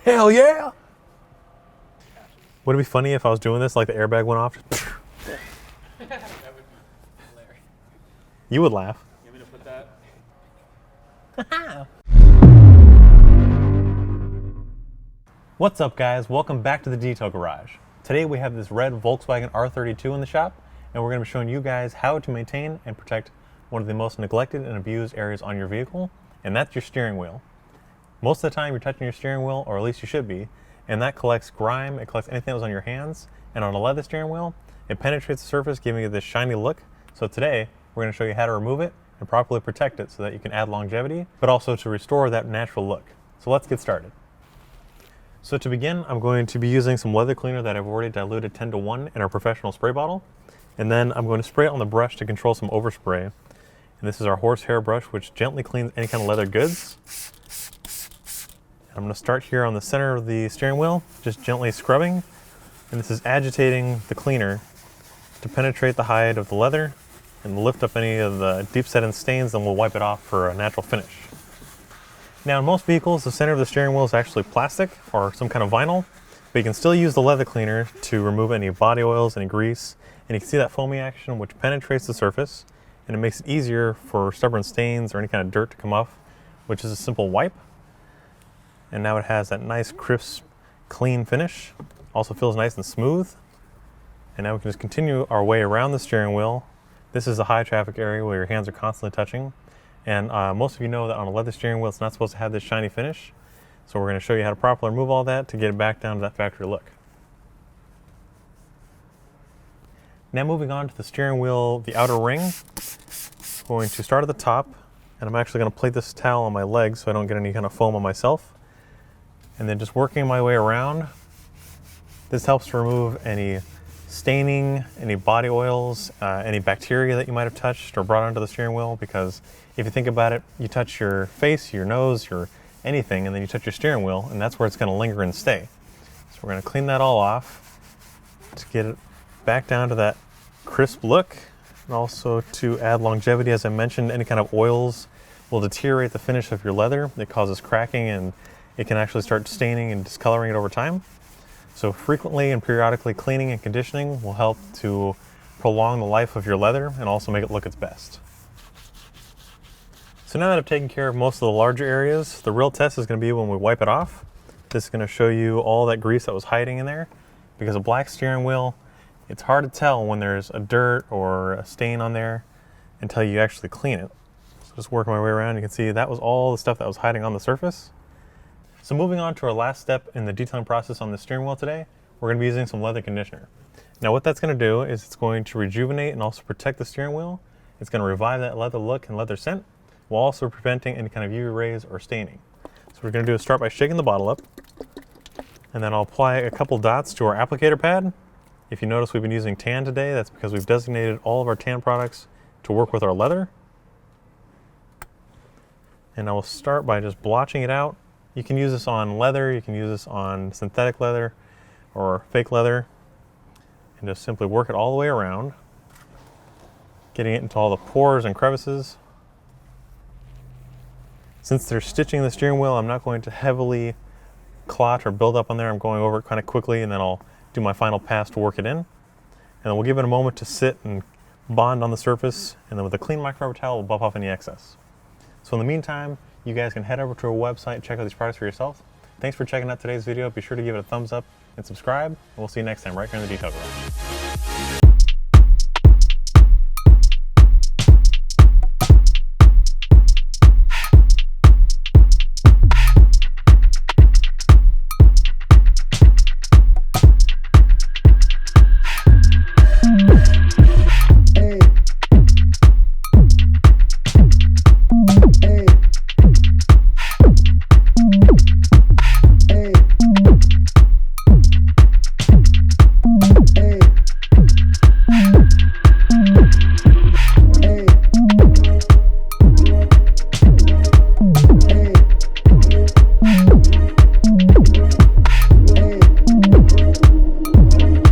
Hell yeah! Would it be funny if I was doing this like the airbag went off? That would be hilarious. You would laugh. You want me to put that? What's up guys, welcome back to the Detail Garage. Today we have this red Volkswagen R32 in the shop, and we're going to be showing you guys how to maintain and protect one of the most neglected and abused areas on your vehicle, and that's your steering wheel. Most of the time you're touching your steering wheel, or at least you should be, and that collects grime, it collects anything that was on your hands, and on a leather steering wheel, it penetrates the surface, giving it this shiny look. So today we're going to show you how to remove it and properly protect it so that you can add longevity, but also to restore that natural look. So let's get started. So to begin, I'm going to be using some leather cleaner that I've already diluted 10:1 in our professional spray bottle. And then I'm going to spray it on the brush to control some overspray. And this is our horsehair brush, which gently cleans any kind of leather goods. And I'm going to start here on the center of the steering wheel, just gently scrubbing. And this is agitating the cleaner to penetrate the hide of the leather and lift up any of the deep set-in stains, then we'll wipe it off for a natural finish. Now in most vehicles, the center of the steering wheel is actually plastic or some kind of vinyl, but you can still use the leather cleaner to remove any body oils, any grease, and you can see that foamy action which penetrates the surface, and it makes it easier for stubborn stains or any kind of dirt to come off, which is a simple wipe. And now it has that nice, crisp, clean finish. Also feels nice and smooth. And now we can just continue our way around the steering wheel. This is a high traffic area where your hands are constantly touching. And most of you know that on a leather steering wheel, it's not supposed to have this shiny finish. So we're going to show you how to properly remove all that to get it back down to that factory look. Now moving on to the steering wheel, the outer ring. I'm going to start at the top, and I'm actually going to plate this towel on my legs so I don't get any kind of foam on myself. And then just working my way around. This helps to remove any staining, any body oils, any bacteria that you might have touched or brought onto the steering wheel, because if you think about it, you touch your face, your nose, your anything, and then you touch your steering wheel, and that's where it's going to linger and stay. So we're going to clean that all off to get it back down to that crisp look, and also to add longevity. As I mentioned, any kind of oils will deteriorate the finish of your leather. It causes cracking, and it can actually start staining and discoloring it over time. So frequently and periodically cleaning and conditioning will help to prolong the life of your leather and also make it look its best. So now that I've taken care of most of the larger areas, the real test is going to be when we wipe it off. This is going to show you all that grease that was hiding in there. Because a black steering wheel, it's hard to tell when there's a dirt or a stain on there until you actually clean it. So just working my way around, you can see that was all the stuff that was hiding on the surface. So moving on to our last step in the detailing process on the steering wheel today, we're going to be using some leather conditioner. Now what that's going to do is it's going to rejuvenate and also protect the steering wheel. It's going to revive that leather look and leather scent, while also preventing any kind of UV rays or staining. So what we're going to do is start by shaking the bottle up, and then I'll apply a couple dots to our applicator pad. If you notice we've been using tan today, that's because we've designated all of our tan products to work with our leather. And I will start by just blotching it out. You can use this on leather, you can use this on synthetic leather or fake leather, and just simply work it all the way around, getting it into all the pores and crevices. Since they're stitching the steering wheel, I'm not going to heavily clot or build up on there. I'm going over it kind of quickly, and then I'll do my final pass to work it in. And then we'll give it a moment to sit and bond on the surface, and then with a clean microfiber towel, we'll buff off any excess. So in the meantime, you guys can head over to our website and check out these products for yourself. Thanks for checking out today's video. Be sure to give it a thumbs up and subscribe, and we'll see you next time right here in the Detail Garage.